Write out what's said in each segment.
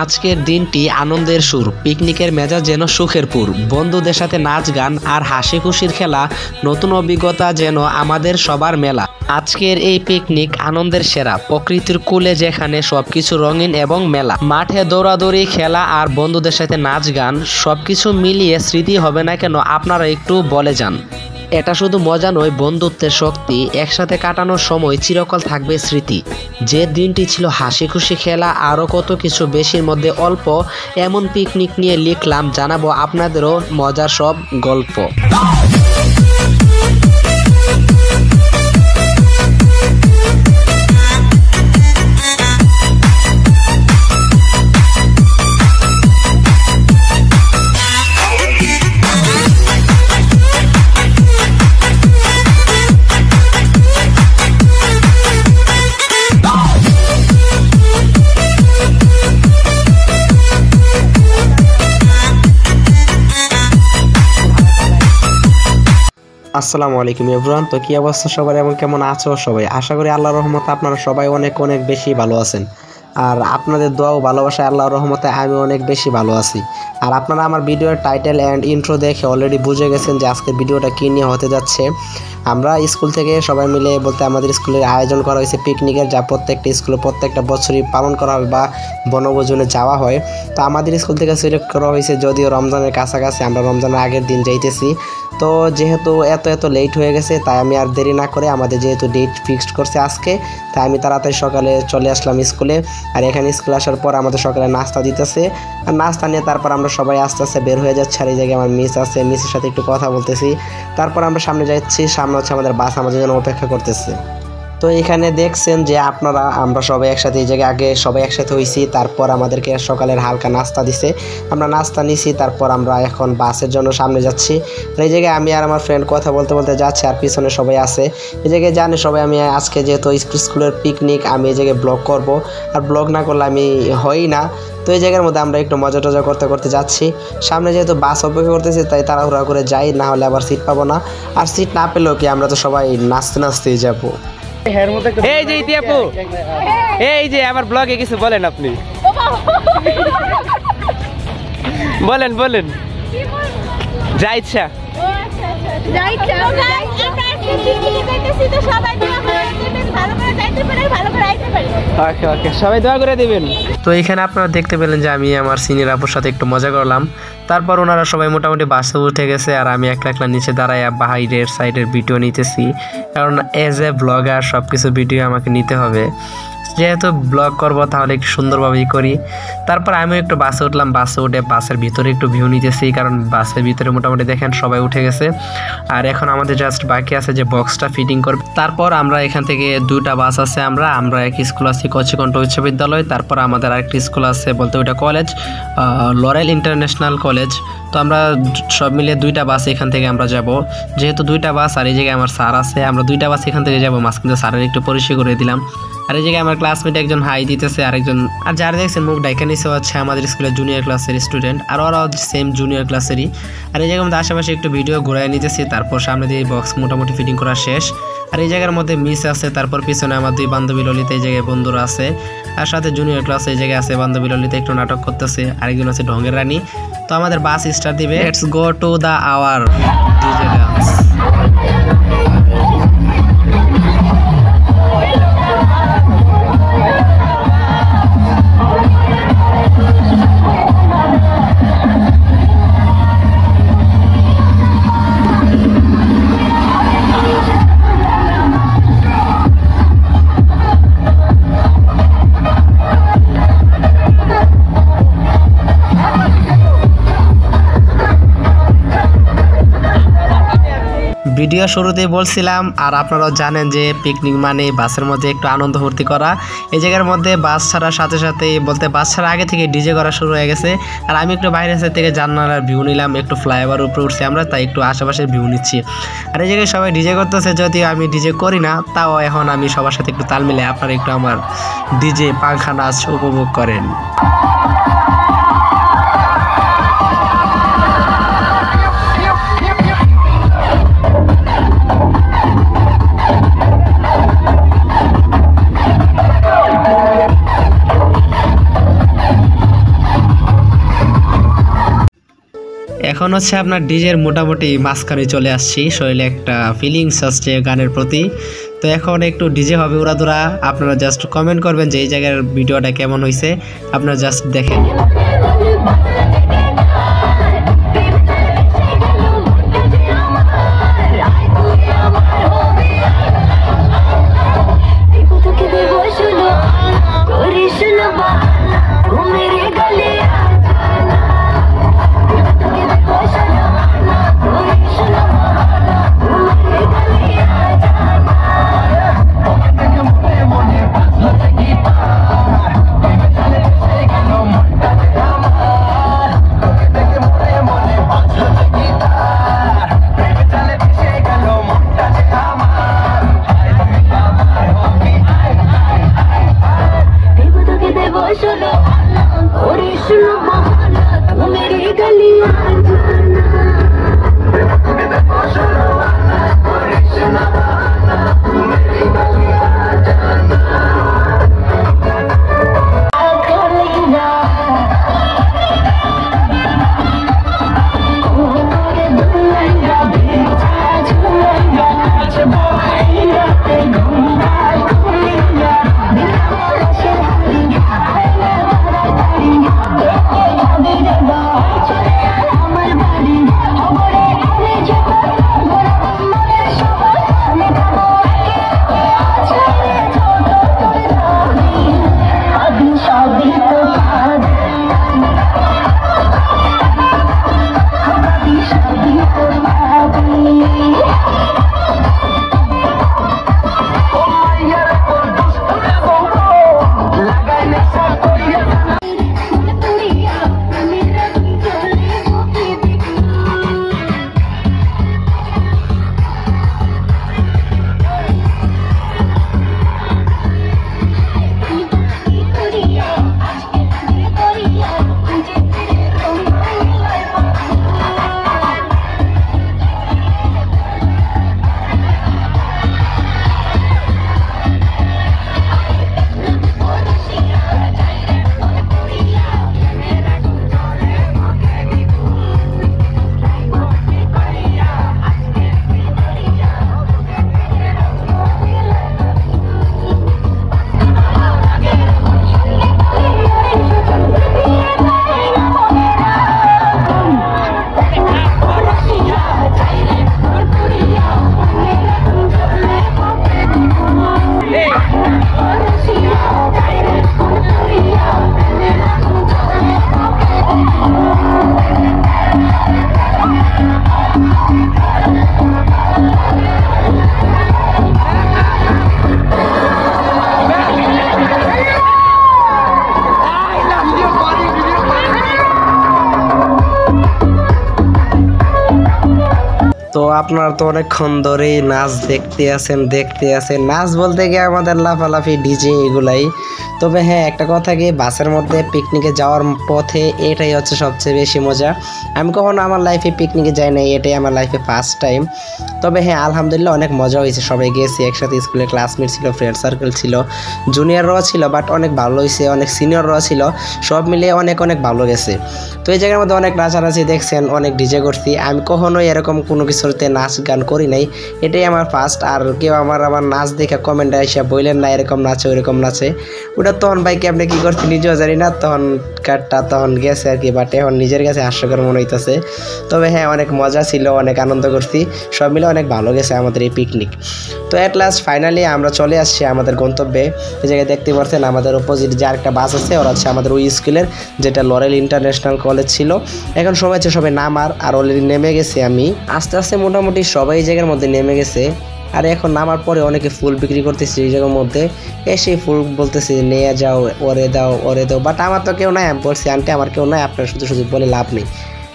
আজকের দিনটি আনন্দের সুর, পিকনিকের মেজাজ যেন সুখের পুর। বন্ধুদের সাথে নাচ গান আর হাসি খুশির খেলা, নতুন অভিজ্ঞতা যেন আমাদের সবার মেলা। আজকের এই পিকনিক আনন্দের সেরা, প্রকৃতির কূলে যেখানে সবকিছু রঙিন এবং মেলা। মাঠে দৌড়াদৌড়ি, খেলা আর বন্ধুদের সাথে নাচ গান, সবকিছু মিলিয়ে স্মৃতি হবে না কেন? আপনারা একটু বলে যান। এটা শুধু মজা নয়, বন্ধুত্বের শক্তি। একসাথে কাটানোর সময় চিরকাল থাকবে স্মৃতি। যে দিনটি ছিল হাসি খুশি, খেলা আরও কত কিছু, বেশির মধ্যে অল্প। এমন পিকনিক নিয়ে লিখলাম, জানাবো আপনাদেরও মজার সব গল্প। আসসালামু আলাইকুম এভরিওয়ান। তো কি অবস্থা সবার এবং কেমন আছো সবাই? আশা করি আল্লাহর রহমতে আপনারা সবাই অনেক অনেক বেশি ভালো আছেন। আর আপনাদের দোয়া ও ভালোবাসায় আল্লাহর রহমতে আমি অনেক বেশি ভালো আছি। আর আপনারা আমার ভিডিওর টাইটেল অ্যান্ড ইন্ট্রো দেখে অলরেডি বুঝে গেছেন যে আজকের ভিডিওটা কী নিয়ে হতে যাচ্ছে। আমরা স্কুল থেকে সবাই মিলে, বলতে আমাদের স্কুলের আয়োজন করা হয়েছে পিকনিকের, যা প্রত্যেকটা স্কুলে প্রত্যেকটা বছরই পালন করা হবে বা বনভোজনে যাওয়া হয়। তো আমাদের স্কুল থেকে সিলেক্ট করা হয়েছে, যদিও রমজানের কাছাকাছি, আমরা রমজানের আগের দিন যাইতেছি। তো যেহেতু এত লেট হয়ে গেছে, তাই আমি আর দেরি না করে, আমাদের যেহেতু ডেট ফিক্সড করছে আজকে, তাই আমি তাড়াতাড়ি সকালে চলে আসলাম স্কুলে। আর এখানে স্কুলে আসার পর আমাদের সকালে নাস্তা দিতেছে, আর নাস্তা নিয়ে তারপর আমরা সবাই আস্তে আস্তে বের হয়ে যাচ্ছি। আর এই জায়গায় আমার মিস আছে, মিসের সাথে একটু কথা বলতেছি। তারপর আমরা সামনে যাচ্ছি, সামনে হচ্ছে আমাদের বাস আমাদের জন্য অপেক্ষা করতেছে। তো এখানে দেখছেন যে আমরা সবাই একসাথে, এই জায়গায় আগে সবাই একসাথে হয়েছি, তারপর আমাদেরকে সকালের হালকা নাস্তা দিছে, আমরা নাস্তা নিছি। তারপর আমরা এখন বাসের জন্য সামনে যাচ্ছি। আর এই জায়গায় আমি আর আমার ফ্রেন্ড কথা বলতে বলতে যাচ্ছি, আর পিছনে সবাই আছে। এই জায়গায় জানি সবাই, আমি আজকে যেহেতু স্কুলের পিকনিক, আমি এই জায়গায় ব্লগ করব, আর ব্লগ না করলে আমি হই না। তো এই জায়গার মধ্যে আমরা একটু মজা টজা করতে করতে যাচ্ছি। সামনে যেহেতু বাস অপেক্ষা করতেছি, তাই তাড়াহুড়া করে যাই, না হলে আবার সিট পাবো না। আর সিট না পেলেও কি, আমরা তো সবাই নাচতে নাচতেই যাবো। এই যে ইতি আপু, এই যে আমার ব্লগে কিছু বলেন আপনি, বলেন বলেন, যা ইচ্ছা। সবাই দোয়া করে দিবেন। তো এখানে আপনারা দেখতে পেলেন যে আমি আমার সিনিয়র আপুর সাথে একটু মজা করলাম। তারপর ওনারা সবাই মোটামুটি বাসে উঠে গেছে, আর আমি একলা একলা নিচে দাঁড়ায় বাইরের সাইডের ভিডিও নিতেছি, কারণ এজ এ ব্লগার সব কিছু ভিডিও আমাকে নিতে হবে। যেহেতু ব্লগ করবো, তাহলে একটু সুন্দরভাবেই করি। তারপর আমিও একটু বাসে উঠলাম, বাসে উঠে বাসের ভিতরে একটু ভিউ নিতেছি, কারণ বাসের ভিতরে মোটামুটি দেখেন সবাই উঠে গেছে। আর এখন আমাদের জাস্ট বাকি আছে যে বক্সটা ফিটিং করবে। তারপর আমরা এখান থেকে দুইটা বাস আছে, আমরা এক স্কুল আছি কচিকণ্ঠ উচ্চ বিদ্যালয়, তারপর আমাদের আরেকটি স্কুল আছে, বলতে ওইটা কলেজ, লরেল ইন্টারন্যাশনাল কলেজ। তো আমরা সব মিলে দুইটা বাস এখান থেকে আমরা যাব। যেহেতু দুইটা বাস, আর এই জায়গায় আমার স্যার আছে, আমরা দুইটা বাস এখান থেকে যাবো। মাঝখানে স্যারের একটু পরিচয় করে দিলাম। আর এই জায়গায় আমার ক্লাসমেট একজন হাই দিতেছে, আরেকজন, আর যারা দেখছেন মুখ ডাইকা নিচে হচ্ছে আমাদের স্কুলের জুনিয়র ক্লাসের স্টুডেন্ট, আর ওরাও সেম জুনিয়র ক্লাসেরই। আর এই জায়গার মধ্যে আশেপাশে একটু ভিডিও ঘুরাই নিতেছি। তারপর সামনে দিয়ে বক্স মোটামুটি ফিটিং করা শেষ। আর এই জায়গার মধ্যে মিস আছে, তারপর পিছনে আমার দুই বান্ধবী ললিতা এই জায়গায় বন্ধুরা আছে, আর সাথে জুনিয়র ক্লাস এই জায়গায় আছে বান্ধবী ললিতা একটু নাটক করতেছে, আরেকজন আছে ঢঙ্গের রানী। তো আমাদের বাস স্টার্ট দিবে। Let's go to the our DJ dance. Video শুরুতেই বলছিলাম, আর আপনারাও জানেন যে পিকনিক মানে বাসের মধ্যে একটু আনন্দ ফুর্তি করা। এই জায়গার মধ্যে বাস ছাড়ার সাথে সাথেই, বলতে বাস ছাড়া আগে থেকে ডিজে করা শুরু হয়ে গেছে। আর আমি একটু বাইরের সাইড থেকে জানালার ভিউ নিলাম, একটু ফ্লাইওভার উপরে উঠছি আমরা, তাই একটু আশেপাশের ভিউ নিচ্ছি। আর এই জায়গায় সবাই ডিজে করতেছে, যদিও আমি ডিজে করি না, তাও এখন আমি সবার সাথে একটু তাল মিলে আপনারা একটু আমার ডিজে পাংখা নাচ উপভোগ করেন। এখন হচ্ছে আপনার ডিজের মোটামুটি মাঝখানে চলে আসছি, শরীরে একটা ফিলিংস আসছে গানের প্রতি। তো এখন একটু ডিজে হবে উড়াদুরা, আপনারা জাস্ট কমেন্ট করবেন যে এই জায়গার ভিডিওটা কেমন হয়েছে, আপনারা জাস্ট দেখেন। তো আপনারা তো অনেকক্ষণ ধরেই নাচ দেখতে আছেন। নাচ বলতে গিয়ে আমাদের লাফালাফি ডিজে এগুলাই। তবে হ্যাঁ, একটা কথা কি, বাসের মধ্যে পিকনিকে যাওয়ার পথে এটাই হচ্ছে সবচেয়ে বেশি মজা। আমি কখনো আমার লাইফে পিকনিকে যাই নাই, এটাই আমার লাইফে ফার্স্ট টাইম। তবে হ্যাঁ, আলহামদুলিল্লাহ অনেক মজা হয়েছে, সবাই গিয়েছি একসাথে, স্কুলে ক্লাসমেট ছিল, ফ্রেন্ড সার্কেল ছিল, জুনিয়ররাও ছিল, বাট অনেক ভালো হয়েছে, অনেক সিনিয়ররাও ছিল, সব মিলিয়ে অনেক ভালো গেছে। তো এই জায়গার মধ্যে অনেক নাচানাচি দেখছেন, অনেক ডিজে করছি। আমি কখনোই এরকম কোনো কিছুতে নাচ গান করি নাই, এটাই আমার ফার্স্ট। আর কেউ আমার নাচ দেখে কমেন্টে এসে বললেন না এরকম নাচে ওইরকম নাচে, ওটা তখন ভাইকে আপনি কী করতে নিজেও জানি না, তখন কাটটা তখন গেছে আর কি, বাট এখন নিজের কাছে হাস্যকর মনে হইতেছে। তবে হ্যাঁ, অনেক মজা ছিল, অনেক আনন্দ করছি, সব মিলে অনেক ভালো গেছে আমাদের এই পিকনিক। তো অ্যাট লাস্ট ফাইনালি আমরা চলে আসছি আমাদের গন্তব্যে। এই জায়গায় দেখতে পাচ্ছেন আমাদের অপোজিট যে আরেকটা বাস আছে, ওরা হচ্ছে আমাদের ওই স্কুলের, যেটা লরেল ইন্টারন্যাশনাল কলেজ ছিল। এখন সময় হচ্ছে সবাই নামার, আর অলরেডি নেমে গেছে আমি। আস্তে আস্তে মোটামুটি সবাই এই জায়গার মধ্যে নেমে গেছে। আর এখন নামার পরে অনেকে ফুল বিক্রি করতেছে এই জায়গার মধ্যে, এসে ফুল বলতেছে নিয়ে যাও, ওরে দাও ওরে দাও, বাট আমার তো কেউ নাই। আমি বলছি আন্টি আমার কেউ নাই, আপনার শুধু শুধু বলে লাভ নেই।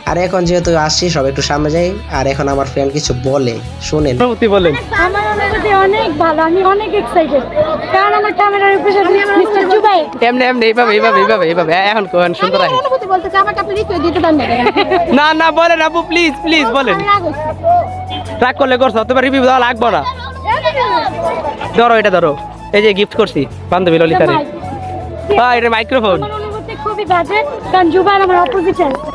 আর এখন যেহেতু আসছি, সব একটু সামনে যাই। আর এখন আমার ফ্রেন্ড কিছু বলে, শুনেন। বলেন। আমার অনুভূতি অনেক ভালো, আমি অনেক এক্সাইটেড, কারণ আমার ক্যামেরার উপরে মিস্টার জুবাই এমনি এইভাবে এখন কোন সুন্দর আছে। অনুভূতি বলতেছে, আমাকে আপনি রিকোয়েস্ট দিতে দেন না না, বলেন আপু, প্লিজ প্লিজ বলেন। ট্রাক করলে করছো, তোমার রিভিউ দেওয়া লাগবে না। ধরো এটা ধরো, এই যে গিফট করছি বান্ধবী ললিতারে। হ্যাঁ, এটা মাইক্রোফোন। আমার অনুভূতি খুবই বাজে, কারণ জুবাই আমার অপোজিট আছে।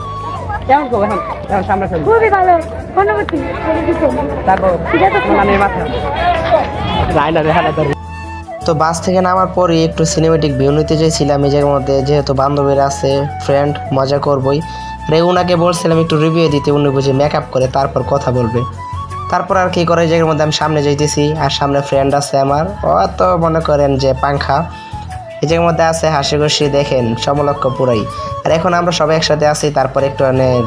কেমন করবো এখন এখন সামনাসামনি খুবই ভালো অনুভূতি তারপর এটা তো নামের মাথা রায়না রেহানা তার তো বাস থেকে নামার পরে একটু সিনেমেটিক ভিউ নিতে চাইছিলাম এই জায়গার মধ্যে, যেহেতু বান্ধবীরা আছে, ফ্রেন্ড, মজা করবই। রে উনাকে বলছিলাম একটু রিভিউ দিতে, উনি বুঝে মেকআপ করে তারপর কথা বলবে। তারপর আর কি করে এই জায়গার মধ্যে আমি সামনে যাইতেছি, আর সামনে ফ্রেন্ড আছে আমার, ও তো মনে করেন যে পাংখা। এই জায়গার মধ্যে আছে হাসি খুশি, দেখেন সমলক্ষ পুরাই। আর এখন আমরা সবাই একসাথে আছি, তারপর একটু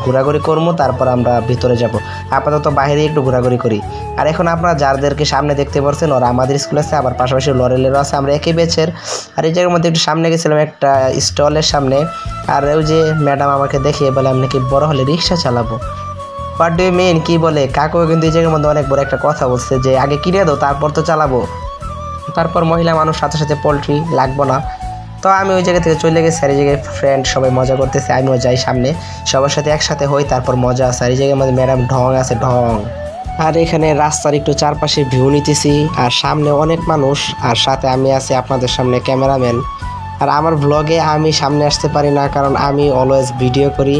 ঘোরাঘুরি করবো, তারপর আমরা ভিতরে যাব। আপাতত বাইরে একটু ঘোরাঘুরি করি। আর এখন আপনারা যাদেরকে সামনে দেখতে পাচ্ছেন ওরা আমাদের স্কুল আছে, আবার পাশাপাশি লরেলেরও আছে, আমরা একই ব্যাচের। আর এই জায়গার মধ্যে একটু সামনে গেছিলাম একটা স্টলের সামনে, আর ওই যে ম্যাডাম আমাকে দেখিয়ে বলে আমি নাকি বড় হলে রিক্সা চালাবো। হোয়াট ডু ইউ মিন, কি বলে? কাকু কিন্তু এই জায়গার মধ্যে অনেক বড় একটা কথা বলছে যে আগে কিনে দাও তারপর তো চালাবো। তারপর মহিলা মানুষ সাথে সাথে পোলট্রি লাগবো না। তো আমি ওই জায়গা থেকে চলে গেছি, আর এই জায়গায় ফ্রেন্ড সবাই মজা করতেছে, আমিও যাই সামনে, সবার সাথে একসাথে হই, তারপর মজা আছে। আর এই জায়গার মধ্যে ম্যাডাম ঢং আছে, ঢং। আর এখানে রাস্তার একটু চারপাশে ভিউ নিতেছি, আর সামনে অনেক মানুষ, আর সাথে আমি আছি আপনাদের সামনে ক্যামেরাম্যান। আর আমার ব্লগে আমি সামনে আসতে পারি না, কারণ আমি অলওয়েজ ভিডিও করি।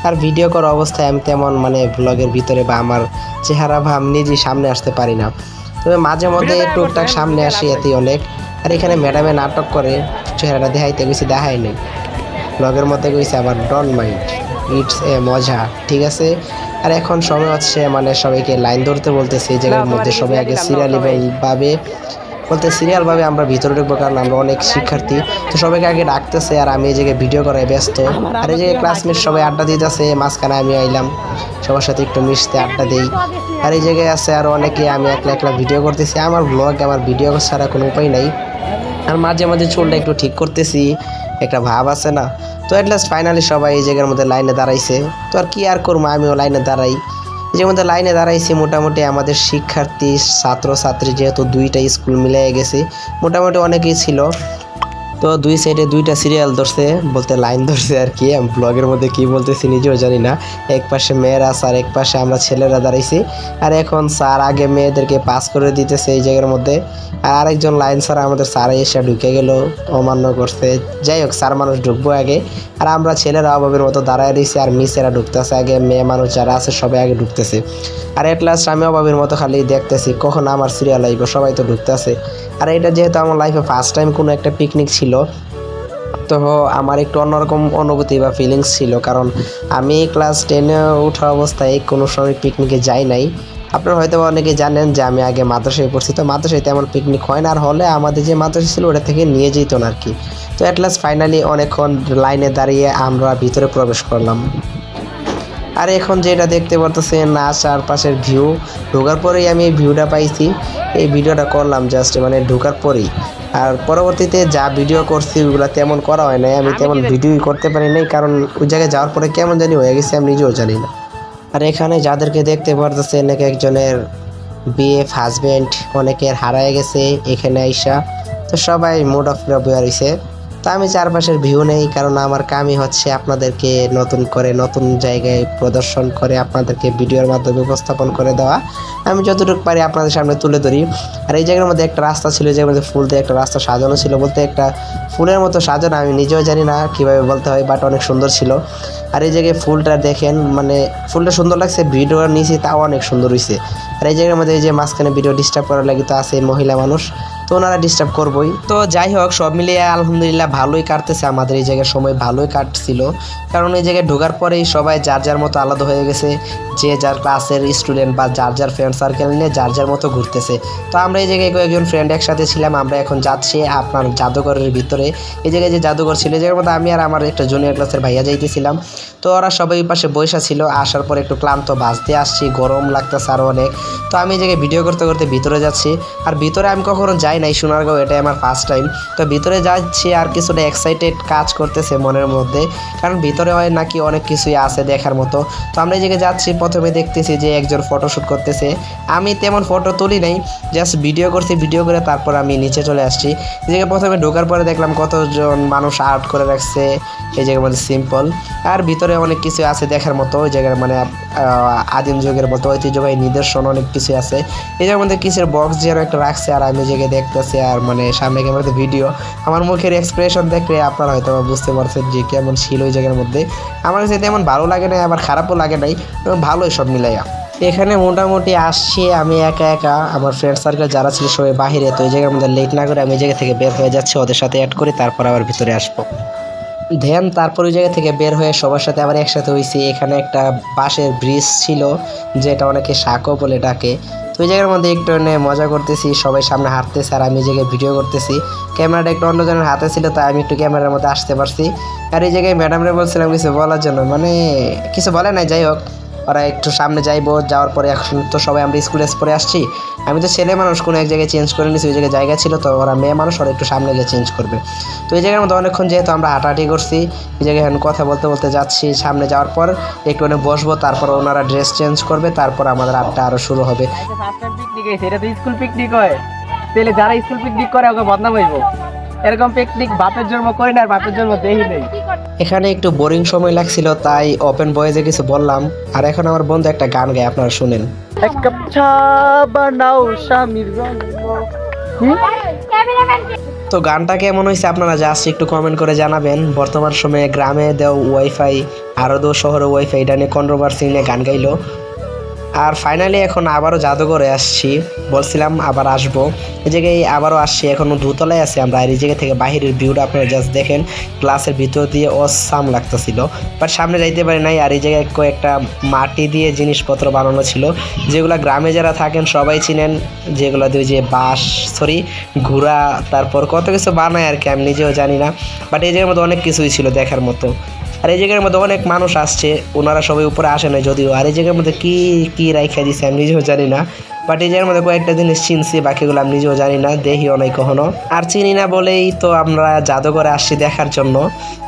আর ভিডিও করা অবস্থায় আমি তেমন ব্লগের ভিতরে বা আমার চেহারা বা আমি নিজেই সামনে আসতে পারি না, তবে মাঝে মধ্যে টুকটাক সামনে আসি, এতেই অনেক। আর এখানে ম্যাডামে নাটক করে চেহারাটা দেখাইতে গেছি, দেখাই নেই, ব্লগের মধ্যে গেছি আবার ডোন্ট মাইন্ড, ইটস এ মজা, ঠিক আছে। আর এখন সময় হচ্ছে সবাইকে লাইন ধরতে বলতেছে এই জায়গার মধ্যে, সবাই আগে সিরিয়ালভাবে আমরা ভিতরে ঢুকবো, কারণ আমরা অনেক শিক্ষার্থী, তো সবাইকে আগে ডাকতেছে। আর আমি এই জায়গায় ভিডিও করায় ব্যস্ত, আর এই জায়গায় ক্লাসমেট সবাই আড্ডা দিতেছে, মাঝখানে আমি আইলাম সবার সাথে একটু মিশতে, আড্ডা দেই। আর এই জায়গায় আছে আর অনেকে, আমি একলা একলা ভিডিও করতেছি, আমার ব্লগ আমার ভিডিও ছাড়া কোনো উপায় নাই। আর মাঝে মাঝে চুলটা একটু ঠিক করতেছি, একটা ভাব আছে না। তো এট লাস্ট ফাইনালি সবাই এই জায়গার মধ্যে লাইনে দাঁড়াইছে, তো আর কি আর করবো, আমিও লাইনে দাঁড়াই। এই যে মধ্যে লাইনে দাঁড়াইছি, মোটামুটি আমাদের শিক্ষার্থী ছাত্রছাত্রী যেহেতু দুইটা স্কুল মিলিয়ে গেছে, মোটামুটি অনেকেই ছিল। তো দুই সাইডে দুইটা সিরিয়াল ধরছে, বলতে লাইন ধরছে আর কি, আমি ব্লগের মধ্যে কি বলতেছি নিজেও জানি না। এক পাশে মেয়েরা স্যার, এক পাশে আমরা ছেলেরা দাঁড়াইছি। আর এখন স্যার আগে মেয়েদেরকে পাস করে দিতেছে এই জায়গার মধ্যে, আর আরেকজন লাইন স্যার আমাদের স্যারে এসে ঢুকে গেল, অমান্য করছে। যাই হোক, স্যার মানুষ ঢুকবো আগে, আর আমরা ছেলেরা অভাবের মতো দাঁড়ায় দিয়েছি, আর মিসেরা ঢুকতেছে আগে, মেয়ে মানুষ যারা আছে সবাই আগে ঢুকতেছে। আর এট লাস্ট আমি অভাবের মতো খালি দেখতেছি কখন আমার সিরিয়াল আইব, সবাই তো ঢুকতেছে। আর এটা যেহেতু আমার লাইফে ফার্স্ট টাইম কোনো একটা পিকনিক ছিল, তো আমার একটু অন্যরকম অনুভূতি বা ফিলিংস ছিল, কারণ আমি ক্লাস 10-এ ওঠা অবস্থায় কোনো সময় পিকনিকে যাই নাই। আপনারা হয়তো অনেকে জানেন যে আমি আগে মাদ্রাসায় পড়ছি, তো মাদ্রাসায় তেমন পিকনিক হয় না, আর হলে আমাদের যে মাদ্রাসা ছিল ওটা থেকে নিয়ে যেত না আর কি। তো অ্যাট লাস্ট ফাইনালি অনেকক্ষণ লাইনে দাঁড়িয়ে আমরা ভিতরে প্রবেশ করলাম। আর এখন যেটা দেখতে পারতেছেন না চারপাশের ভিউ, ঢোকার পরেই আমি এই ভিউটা পাইছি, এই ভিডিওটা করলাম জাস্ট ঢোকার পরেই। আর পরবর্তীতে যা ভিডিও করছি ওইগুলো তেমন করা হয় নাই, আমি তেমন ভিডিওই করতে পারি নাই, কারণ ওই জায়গায় যাওয়ার পরে কেমন জানি হয়ে গেছে, আমি নিজেও জানি না। আর এখানে যাদেরকে দেখতে পারতেছেন এক একজনের বিএফ হাজব্যান্ড, অনেকের হারায় গেছে এখানে আইসা, তো সবাই মুড অফ বের হইছে। তো আমি চারপাশের ভিউ নেই, কারণ আমার কামই হচ্ছে আপনাদেরকে নতুন করে নতুন জায়গায় প্রদর্শন করে আপনাদেরকে ভিডিওর মাধ্যমে উপস্থাপন করে দেওয়া, আমি যতটুকু পারি আপনাদের সামনে তুলে ধরি। আর এই জায়গার মধ্যে একটা রাস্তা ছিল, যে মধ্যে ফুল দিয়ে একটা রাস্তা সাজানো ছিল, বলতে একটা ফুলের মতো সাজানো, আমি নিজেও জানি না কীভাবে বলতে হয়, বাট অনেক সুন্দর ছিল। আর এই জায়গায় ফুলটা দেখেন, ফুলটা সুন্দর লাগছে, ভিডিও নিয়েছি তাও অনেক সুন্দর হয়েছে। আর এই জায়গার মধ্যে এই যে মাঝখানে ভিডিও ডিস্টার্ব করার লাগে তো আছে মহিলা মানুষ, তো ওনারা ডিস্টার্ব করবই। তো যাই হোক, সব মিলিয়ে আলহামদুলিল্লাহ ভালোই কাটতেছে, আমাদের এই জায়গার সময় ভালোই কাটছিল, কারণ এই জায়গায় ঢোকার পরেই সবাই যার যার মতো আলাদা হয়ে গেছে, যে যার ক্লাসের স্টুডেন্ট বা যার যার ফ্রেন্ড সার্কেল নিয়ে যার যার মতো ঘুরতেছে। তো আমরা এই জায়গায় কয়েকজন ফ্রেন্ড একসাথে ছিলাম, আমরা এখন যাচ্ছি আপনার জাদুঘরের ভিতরে। এই জায়গায় যে জাদুঘর ছিল, এই জায়গার মধ্যে আমি আর আমার একটা জুনিয়র ক্লাসের ভাইয়া যাইতেছিলাম, তো ওরা সবাই পাশে বসা ছিল। আসার পর একটু ক্লান্ত, বাসতে আসছি, গরম লাগতেছে আরও অনেক। তো আমি এই জায়গায় ভিডিও করতে করতে ভিতরে যাচ্ছি, আর ভিতরে আমি কখনো যাই নাই সোনারগাঁও, এটাই আমার ফার্স্ট টাইম। তো ভিতরে যাচ্ছি আর কিছুটা এক্সাইটেড কাজ করতেছে মনের মধ্যে, কারণ ভিতরে হয় নাকি অনেক কিছুই আছে দেখার মতো। তো আমরা এই জায়গায় যাচ্ছি, প্রথমে দেখতেছি যে একজন ফটোশ্যুট করতেছে, আমি তেমন ফটো তুলি নাই, জাস্ট ভিডিও করছি, ভিডিও করে তারপর আমি নিচে চলে আসছি। এই জায়গায় প্রথমে ঢোকার পরে দেখলাম কতজন মানুষ আর্ট করে রাখছে এই জায়গার মধ্যে, সিম্পল। আর ভিতরে অনেক কিছু আছে দেখার মতো, ওই জায়গার আদিম যুগের মতো ঐতিহ্যবাহী নিদর্শন অনেক কিছু আছে। এই জায়গার মধ্যে কিসের বক্স যেন একটা রাখছে, আর আমি এই জায়গায় লাগতেছে আর মানে সামনে ক্যামেরাতে ভিডিও, আমার মুখের এক্সপ্রেশন দেখলে আপনারা হয়তো বুঝতে পারছেন যে কেমন ছিল ওই জায়গার মধ্যে। আমার কাছে তেমন ভালো লাগে নাই, আবার খারাপও লাগে নাই, ভালোই সব মিলাইয়া। এখানে মোটামুটি আসছি আমি একা একা, আমার ফ্রেন্ড সার্কেল যারা ছিল সবাই বাহিরে, তো এই জায়গার মধ্যে লেট না করে আমি এই জায়গা থেকে বের হয়ে যাচ্ছি, ওদের সাথে অ্যাড করি, তারপর আবার ভিতরে আসবো। ধ্যান তারপর ওই জায়গা থেকে বের হয়ে সবার সাথে আবার একসাথে হয়েছি। এখানে একটা বাঁশের ব্রিজ ছিল যেটা অনেকে সাঁকো বলে ডাকে, তো ওই জায়গার মধ্যে একটু মজা করতেছি, সবাই সামনে হাঁটতেছে আর আমি এই জায়গায় ভিডিও করতেছি। ক্যামেরাটা একটু অন্যজনের হাতে ছিল তাই আমি একটু ক্যামেরার মধ্যে আসতে পারছি। আর এই জায়গায় ম্যাডামরা বলছিলাম কিছু বলার জন্য, মানে কিছু বলে নাই, যাই হোক ওরা একটু সামনে যাইবো, যাওয়ার পরে এখন তো সবাই আমরা স্কুলে পরে আসছি, আমি তো ছেলে মানুষ কোনো এক জায়গায় চেঞ্জ করে নিয়েছি, ওই জায়গায় জায়গা ছিল, তো ওরা মেয়ে মানুষ, ওরা একটু সামনে গিয়ে চেঞ্জ করবে। তো এই জায়গার মধ্যে অনেকক্ষণ যেহেতু আমরা হাঁটাহাঁটি করছি, এই জায়গায় এখন কথা বলতে বলতে যাচ্ছি, সামনে যাওয়ার পর একটু বসবো, তারপর ওনারা ড্রেস চেঞ্জ করবে, তারপর আমাদের আড্ডা আরও শুরু হবে। পিকনিক হয়েছে, এটা তো স্কুল পিকনিক হয়, তাহলে যারা স্কুল পিকনিক করে ওকে বদনাম হইব। এরকম পিকনিক বাপের জন্ম করি না আর বাপের জন্ম দেখি নেই। এখানে একটু বোরিং সময় লাগছিল তাই ওপেন ভয়েসে কিছু বললাম, আর এখন আমার বন্ধু একটা গান গায়, আপনারা শুনেন। এক কাপ চা বানাও স্বামীর জন্য। তো গানটা কেমন হয়েছে আপনারা জাস্ট একটু কমেন্ট করে জানাবেন। বর্তমান সময়ে গ্রামে দেও ওয়াইফাই, আরও দো শহরে ওয়াইফাই, এটা নিয়ে কন্ট্রোভার্সি নিয়ে গান গাইলো। আর ফাইনালি এখন আবারও জাদুঘরে আসছি, বলছিলাম আবার আসবো, এই জায়গায় আবারও আসছি, এখনও দোতলায় আছে আমরা। আর এই জায়গা থেকে বাহিরের ভিউটা আপনারা জাস্ট দেখেন, ক্লাসের ভিতর দিয়ে অসাম লাগতেছিল, বাট সামনে যাইতে পারি নাই। আর এই জায়গায় কয়েকটা মাটি দিয়ে জিনিসপত্র বানানো ছিল, যেগুলো গ্রামে যারা থাকেন সবাই চিনেন, যেগুলো দিয়ে যে বাঁশ ঘোড়া তারপর কত কিছু বানায় আর কি, আমি নিজেও জানি না, বাট এই জায়গার মধ্যে অনেক কিছুই ছিল দেখার মতো। আর এই জায়গার মধ্যে অনেক মানুষ আসছে, ওনারা সবাই উপরে আসে না যদিও। আর এই জায়গার মধ্যে কি কি রাইখা দিচ্ছে আমি নিজেও জানি না, বাট এই জায়গার মধ্যে কয়েকটা জিনিস চিনছি, বাকিগুলো আমি নিজেও জানি না, দেখিও নাই কখনো। আর চিনি না বলেই তো আমরা জাদুঘরে আসছি দেখার জন্য।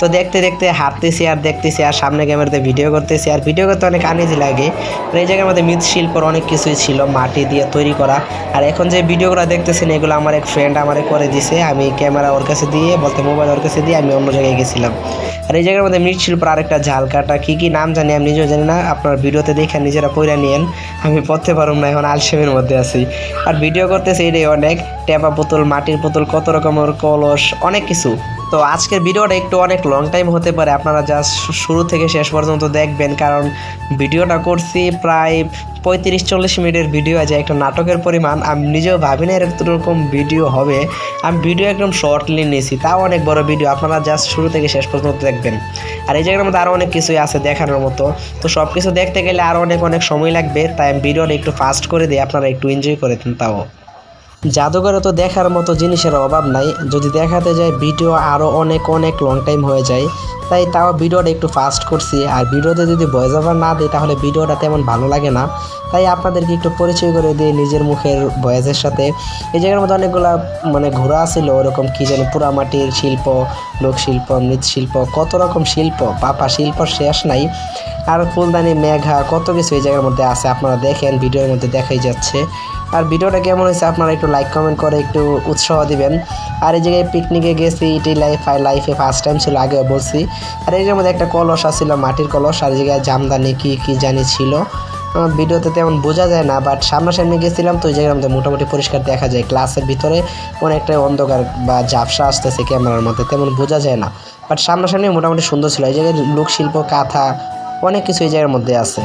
তো দেখতে দেখতে হাঁটতেছি আর দেখতেছি আর সামনে ক্যামেরাতে ভিডিও করতেছি, আর ভিডিও করতে অনেক আনইজি লাগে। আর এই জায়গার মধ্যে মৃৎশিল্পর অনেক কিছুই ছিল মাটি দিয়ে তৈরি করা। আর এখন যে ভিডিওগুলো দেখতেছেন এগুলো আমার এক ফ্রেন্ড আমারে করে দিছে, আমি ক্যামেরা ওর কাছে দিয়ে বলতে মোবাইল ওর কাছে দিয়ে আমি অন্য জায়গায় গেছিলাম। আর এই জায়গার মধ্যে মৃৎশিল্পর আরেকটা ঝালকাটা কি নাম জানি আমি নিজেও জানি না, আপনার ভিডিওতে দেখে নিজেরা পড়ে নিয়েন, আমি পড়তে পারব না, এখন আলসেমের মধ্যে আছি। আর ভিডিও করতেছি এটাই অনেক, টেপা বোতল, মাটির বোতল, কত রকমের কলস, অনেক কিছু। তো আজকের ভিডিওটা একটু অনেক লং টাইম হতে পারে, আপনারা জাস্ট শুরু থেকে শেষ পর্যন্ত দেখবেন, কারণ ভিডিওটা করছি প্রায় 35-40 মিনিটের ভিডিও আছে, একটা নাটকের পরিমাণ। আমি নিজেও ভাবি না এরকম ভিডিও হবে, আমি ভিডিও একদম শর্টলি নিয়েছি, তাও অনেক বড় ভিডিও, আপনারা জাস্ট শুরু থেকে শেষ পর্যন্ত দেখবেন। আর এই জায়গার মধ্যে আরও অনেক কিছুই আছে দেখানোর মতো, তো সব কিছু দেখতে গেলে আরও অনেক সময় লাগবে, তাই আমি ভিডিওটা একটু ফাস্ট করে দিই, আপনারা একটু এনজয় করে দিন। তাও জাদুঘরে তো দেখার মতো জিনিসের অভাব নাই, যদি দেখাতে যায় ভিডিও আরও অনেক লং টাইম হয়ে যায়, তাও ভিডিওটা একটু ফাস্ট করছি। আর ভিডিওতে যদি ভয়েস ওভার না দিই তাহলে ভিডিওটা তেমন ভালো লাগে না, তাই আপনাদেরকে একটু পরিচয় করে দিই নিজের মুখের ভয়েসের সাথে। এই জায়গার মধ্যে অনেকগুলো ঘোরা ছিল, ওরকম কী জানি পোড়ামাটির শিল্প, লোকশিল্প, মৃৎশিল্প, কত রকম শিল্প, পাপা শিল্প শেষ নাই। আর ফুলদানি, মেঘা, কত কিছু এই জায়গার মধ্যে আছে, আপনারা দেখেন ভিডিওর মধ্যে দেখাই যাচ্ছে। আর ভিডিওটা কেমন হয়েছে আপনারা একটু লাইক কমেন্ট করে একটু উৎসাহ দিবেন। আর এই জায়গায় পিকনিকে গেছি, এটি লাইফে ফার্স্ট টাইম ছিল, আগেও বলছি। আর এর মধ্যে একটা কলস ছিল, মাটির কলস, আর এই জায়গায় জামদানি কি জানি ছিল, ভিডিওতে তেমন বোঝা যায় না, বাট সামনাসামনি গেছিলাম তো ওই জায়গার মধ্যে মোটামুটি পরিষ্কার দেখা যায়। ক্লাসের ভিতরে অনেকটা অন্ধকার বা ঝাপসা আসতেছে ক্যামেরার মধ্যে, তেমন বোঝা যায় না, বাট সামনাসামনি মোটামুটি সুন্দর ছিল। এই জায়গায় লোকশিল্প, কাঁথা, অনেক কিছু এই জায়গার মধ্যে আছে।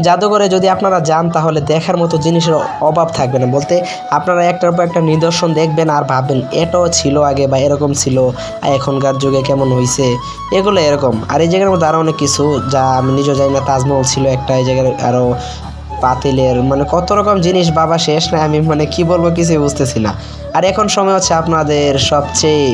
জাদুঘরে যদি আপনারা যান তাহলে দেখার মতো জিনিসের অভাব থাকবে না, বলতে আপনারা একটার পর একটা নিদর্শন দেখবেন আর ভাববেন এটাও ছিল আগে বা এরকম ছিল, এখনকার যুগে কেমন হয়েছে, এগুলো এরকম। আর এই জায়গার মধ্যে আরও অনেক কিছু যা আমি নিজেও জানি না, তাজমহল ছিল একটা, এই জায়গার আরও পাতিলের কত রকম জিনিস, বাবা শেষ না, আমি কি বলবো কিছুই বুঝতেছি না। আর এখন সময় হচ্ছে আপনাদের সবচেয়ে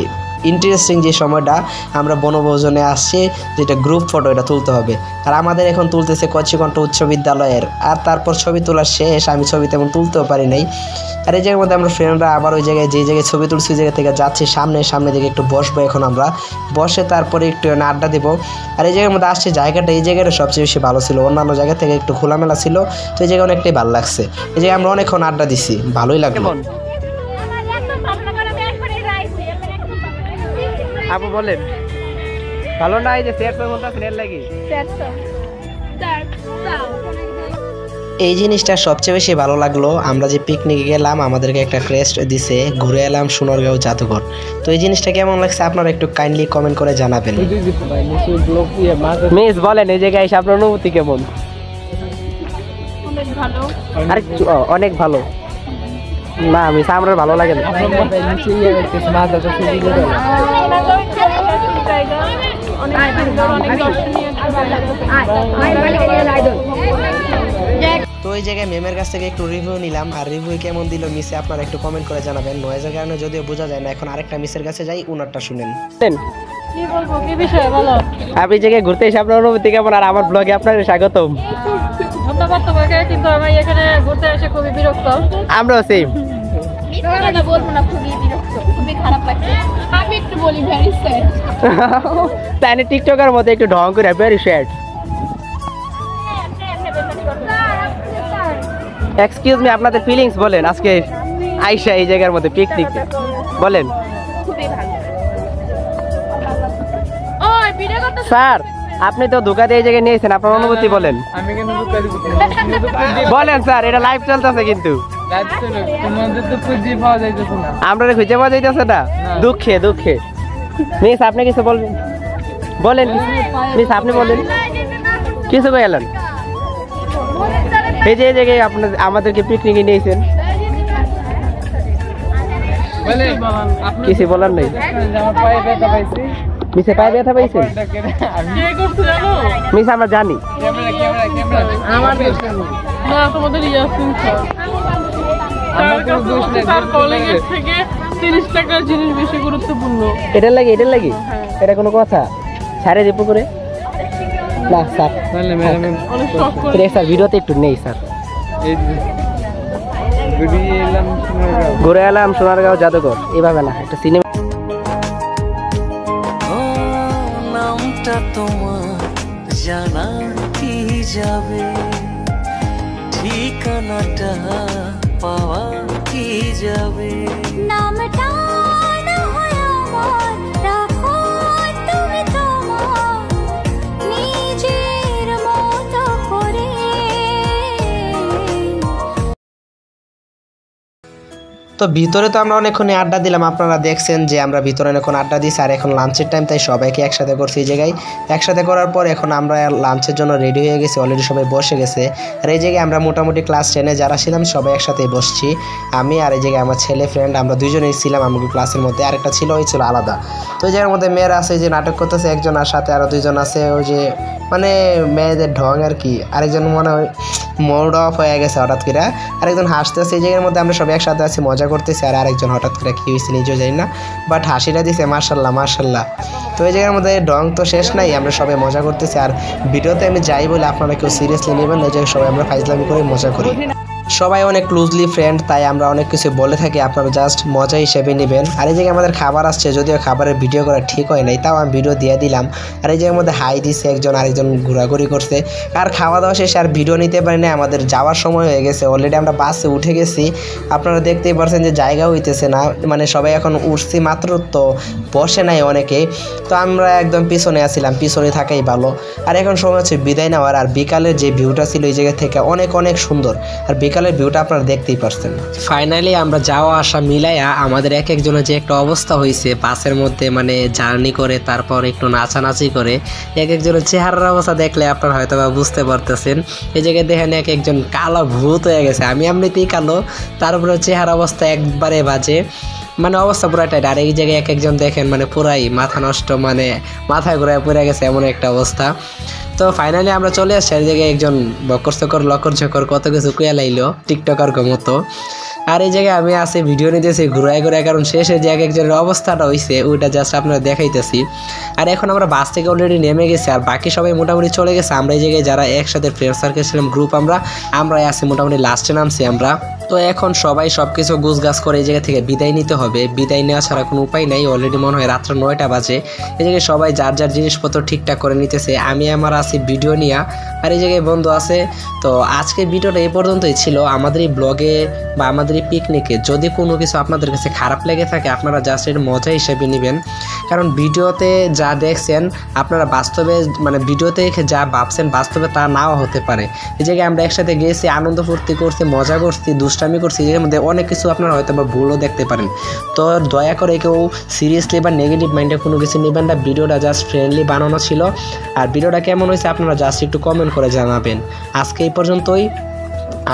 ইন্টারেস্টিং যে সময়টা, আমরা বনভোজনে আসছি, যেটা গ্রুপ ফটো, এটা তুলতে হবে। আর আমাদের এখন তুলতেছে কচিকণ্ঠ উচ্চ বিদ্যালয়ের, আর তারপর ছবি তোলা শেষ, আমি ছবি তেমন তুলতেও পারি নাই। আর এই জায়গার মধ্যে আমরা ফ্রেন্ডরা আবার ওই জায়গায় যে জায়গায় ছবি তুলছি ওই জায়গা থেকে যাচ্ছি সামনে দিকে একটু বসবো, এখন আমরা বসে তারপরে একটু আড্ডা দেবো। আর এই জায়গার মধ্যে আসছে জায়গাটা, এই জায়গাটা সবচেয়ে বেশি ভালো ছিল, অন্যান্য জায়গা থেকে একটু খোলামেলা ছিল, তো এই জায়গায় অনেকটাই ভালো লাগছে। এই জায়গায় আমরা অনেকক্ষণ আড্ডা দিছি, ভালোই লাগলো। আপু বলেন, ভালো না? এই যে স্যাড সং কোনটা স্যাড লাগে, এই জিনিসটা সবচেয়ে বেশি ভালো লাগলো, আমরা যে পিকনিকে গেলাম আমাদেরকে একটা ক্রেস্ট দিছে, ঘুরে এলাম সোনারগাঁও জাদুঘর। তো এই জিনিসটা কেমন লাগছে আপনারা একটু কাইন্ডলি কমেন্ট করে জানাবেন। মিস বলেন এই জায়গায় এসে আপনার অনুভূতি কেমন? অনেক ভালো না মিস, আমার ভালো লাগে না। তো এই জায়গায় ম্যামের কাছ থেকে একটু রিভিউ নিলাম, আর রিভিউ কেমন দিল মিসে আপনারা একটু কমেন্ট করে জানাবেন। নয়েজের কারণে যদিও বোঝা যায় না। এখন আরেকটা মিসের কাছে যাই, উনারটা শুনেন। কি বলবো, কি বিষয় বলো? আপনি জায়গায় ঘুরতে এসে আপনার অনুভূতি কেমন, আর আমার ব্লগে আপনাদের স্বাগতম। ধন্যবাদ তোমাকে, কিন্তু আমি এখানে ঘুরতে এসে খুবই বিরক্ত। আমরাও সেম। বলবো না খুবই বিরক্ত, খুবই খারাপ লাগছে। আমি একটু বলি ভেরি স্যাড। তাই টিকটকের মধ্যে একটু ঢং করে ভেরি স্যাড। এক্সকিউজ মি, আপনাদের ফিলিংস বলেন আজকে আইসা এই জায়গার মধ্যে পিকনিক বলেন। খুবই ভালো। ওই ভিডিও করতে স্যার আপনি তো ধোকা দিয়ে এই জায়গায় নিয়েছেন, আপনার অনুভূতি বলেন। আমি কেন ধোকা দিব? বলেন স্যার, এটা লাইভ চলতেছে কিন্তু তোমাদের তো খুঁজে পাওয়া যাইতেছে না। আমরা খুঁজে পাওয়া যাইতেছে না, দুঃখে দুঃখে। মিস আপনি কিছু বলবেন, বলেন মিস আপনি বলেন কিছু কইলেন। এই যে এই জায়গায় আপনার আমাদেরকে পিকনিকে নিয়েছেন, বলে আপনি কিছু বলার নেই। আমার পায়ে ব্যথা পাইছি। মিসে পায়ে ব্যথা পাইছেন? আমি কে করতে জানো? মিস আমরা জানি। ক্যামেরা আমার দোষ না, তোমাদের ইয়াসিন স্যার। আমার কোনো দোষ নেই, স্যার কলেজের থেকে 30 টাকার জিনিস বেশি গুরুত্বপূর্ণ। এটার লাগে এটা কোনো কথা? স্যারে রিপোর্ট করে না স্যার, তাহলে ম্যাডাম অনেক শক করে। স্যার ভিডিওতে একটু নেই স্যার। এই যে ঘুরিয়ে এলাম সোনারগাঁও। ঘুরে এলাম সোনারগাঁও জাদুঘর, এভাবে না, একটা সিনেমা। নামটা তোমার জানা কি যাবে, ঠিকানাটা পাওয়া কি যাবে, নামটা না হয় আমার, রাখো তুমি তোমার নিজের মতো করে। তো ভিতরে তো আমরা অনেকক্ষণ আড্ডা দিলাম, আপনারা দেখছেন যে আমরা ভিতরে অনেকক্ষণ আড্ডা দিচ্ছি। আর এখন লাঞ্চের টাইম, তাই সবাইকে একসাথে করছি এই জায়গায়। একসাথে করার পর এখন আমরা লাঞ্চের জন্য রেডি হয়ে গেছি, অলরেডি সবাই বসে গেছে। আর এই জায়গায় আমরা মোটামুটি ক্লাস 10-এ যারা ছিলাম সবাই একসাথে বসছি। আমি আর এই জায়গায় আমার ছেলে ফ্রেন্ড, আমরা দুজনেই ছিলাম আমাকে ক্লাসের মধ্যে, আরেকটা ছিল ওই ছিল আলাদা। তো এই জায়গার মধ্যে মেয়েরা আছে যে নাটক করতেছে একজন, আর সাথে আরও দুইজন আছে ওই যে মানে মেয়েদের ঢং আর কি। আরেকজন মনে হয় মোড অফ হয়ে গেছে হঠাৎ করে, আরেকজন হাসতেছে। এই জায়গার মধ্যে আমরা সবাই একসাথে আছি, মজা করতেছি। আর আরেকজন হঠাৎ করে কী হয়েছে নিজেও জানি না, বাট হাসিটা দিছে মার্শাল্লাহ মার্শাল্লাহ। তো এই জায়গার মধ্যে ঢং তো শেষ নাই, আমরা সবাই মজা করতেছি। আর ভিডিওতে আমি যাই বলে আপনারা কেউ সিরিয়াসলি নেবেন না, এই জায়গায় সবাই আমরা ফাইজলামি করে মজা করি। সবাই অনেক ক্লোজলি ফ্রেন্ড, তাই আমরা অনেক কিছু বলে থাকি, আপনারা জাস্ট মজা হিসেবে নেবেন। আর এই জায়গায় আমাদের খাবার আসছে, যদিও খাবারের ভিডিও করা ঠিক হয় নাই, তাও আমি ভিডিও দিয়ে দিলাম। আর এই জায়গার মধ্যে হাই দিছে একজন, আরেকজন ঘোরাঘুরি করছে। আর খাওয়া দাওয়া শেষে আর ভিডিও নিতে পারি না, আমাদের যাওয়ার সময় হয়ে গেছে। অলরেডি আমরা বাসে উঠে গেছি, আপনারা দেখতেই পারছেন যে জায়গা হইতেছে না, মানে সবাই এখন উঠছি মাত্র, তো বসে নাই অনেকে। তো আমরা একদম পিছনে আসছিলাম, পিছনে থাকাই ভালো। আর এখন সময় হচ্ছে বিদায় নেওয়ার। আর বিকালের যে ভিউটা ছিল এই জায়গা থেকে অনেক অনেক সুন্দর, আর বিকালের ভিউটা আপনারা দেখতেই পারছেন। ফাইনালি আমরা যাওয়া আসা মিলাইয়া আমাদের এক একজনের যে একটা অবস্থা হয়েছে বাসের মধ্যে, মানে জার্নি করে তারপর একটু নাচানাচি করে, এক একজনের চেহারার অবস্থা দেখলে আপনারা হয়তো বা বুঝতে পারতেছেন। এই জায়গায় দেখেন এক একজন কালো ভূত হয়ে গেছে, আমি এমনিতেই কালো, তারপরে চেহারা অবস্থা একবারে বাজে, মানে অবস্থা পুরাটাই। আর এই জায়গায় এক একজন দেখেন মানে পুরাই মাথা নষ্ট, মানে মাথায় ঘুরায় পড়ে গেছে এমন একটা অবস্থা। তো ফাইনালি আমরা চলে আসছি। এই জায়গায় একজন বকর চকর লকর ঝকর কত কিছু কুয়া লাইলো টিকটকার মতো। আর এই জায়গায় আমি আসি ভিডিও নিতেছি ঘুরাই ঘুরাই, কারণ শেষে যে এক একজনের অবস্থাটা হয়েছে ওইটা জাস্ট আপনারা দেখাইতেছি। আর এখন আমরা বাস থেকে অলরেডি নেমে গেছি, আর বাকি সবাই মোটামুটি চলে গেছে। আমরা এই জায়গায় যারা একসাথে ফ্রেন্ড সার্কেল ছিলাম গ্রুপ, আমরা আসি মোটামুটি লাস্টে নামছি আমরা। তো এখন সবাই সব কিছু গুছগাছ করে এই জায়গা থেকে বিদায় নিতে হবে। বিদায় নেওয়া ছাড়া কোনো উপায় নাই। অলরেডি মনে হয় রাত্র 9টা বাজে। এই জায়গায় সবাই যার যার জিনিসপত্র ঠিকঠাক করে নিতেছে। আমি আমার আছি ভিডিও নিয়ে, আর এই জায়গায় বন্ধু আছে। তো আজকে ভিডিওটা এই পর্যন্তই ছিল। আমাদের এই ব্লগে বা আমাদের এই পিকনিকে যদি কোনো কিছু আপনাদের কাছে খারাপ লেগে থাকে, আপনারা জাস্ট এর মজা হিসেবে নেবেন। কারণ ভিডিওতে যা দেখছেন আপনারা বাস্তবে মানে ভিডিওতে যা ভাবছেন বাস্তবে তা নাও হতে পারে। এই জায়গায় আমরা একসাথে গিয়েছি, আনন্দ ফুর্তি করছি, মজা করছি, দুষ্টামি করছি। এর মধ্যে অনেক কিছু আপনারা হয়তো বা ভুলও দেখতে পারেন। তো দয়া করে কেউ সিরিয়াসলি বা নেগেটিভ মাইন্ডে কোনো কিছু নেবেন না। ভিডিওটা জাস্ট ফ্রেন্ডলি বানানো ছিল। আর ভিডিওটা কেমন হয়েছে আপনারা জাস্ট একটু কমেন্ট করে জানাবেন। আজকে এই পর্যন্তই।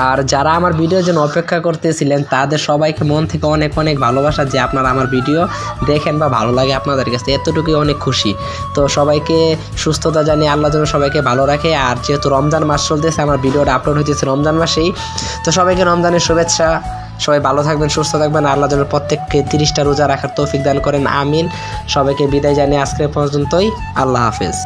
আর যারা আমার ভিডিওর জন্য অপেক্ষা করতেছিলেন তাদের সবাইকে মন থেকে অনেক অনেক ভালোবাসা, যে আপনারা আমার ভিডিও দেখেন বা ভালো লাগে আপনাদের কাছে, এতটুকুই অনেক খুশি। তো সবাইকে সুস্থতা জানিয়ে আল্লাহ যেন সবাইকে ভালো রাখে। আর যেহেতু রমজান মাস চলতেছে, আমার ভিডিওটা আপলোড হইতেছে রমজান মাসেই। তো সবাইকে রমজানের শুভেচ্ছা। সবাই ভালো থাকবেন, সুস্থ থাকবেন। আল্লাহ যেন প্রত্যেককে 30টা রোজা রাখার তৌফিক দান করেন, আমিন। সবাইকে বিদায় জানিয়ে আজকে পর্যন্তই। আল্লাহ হাফেজ।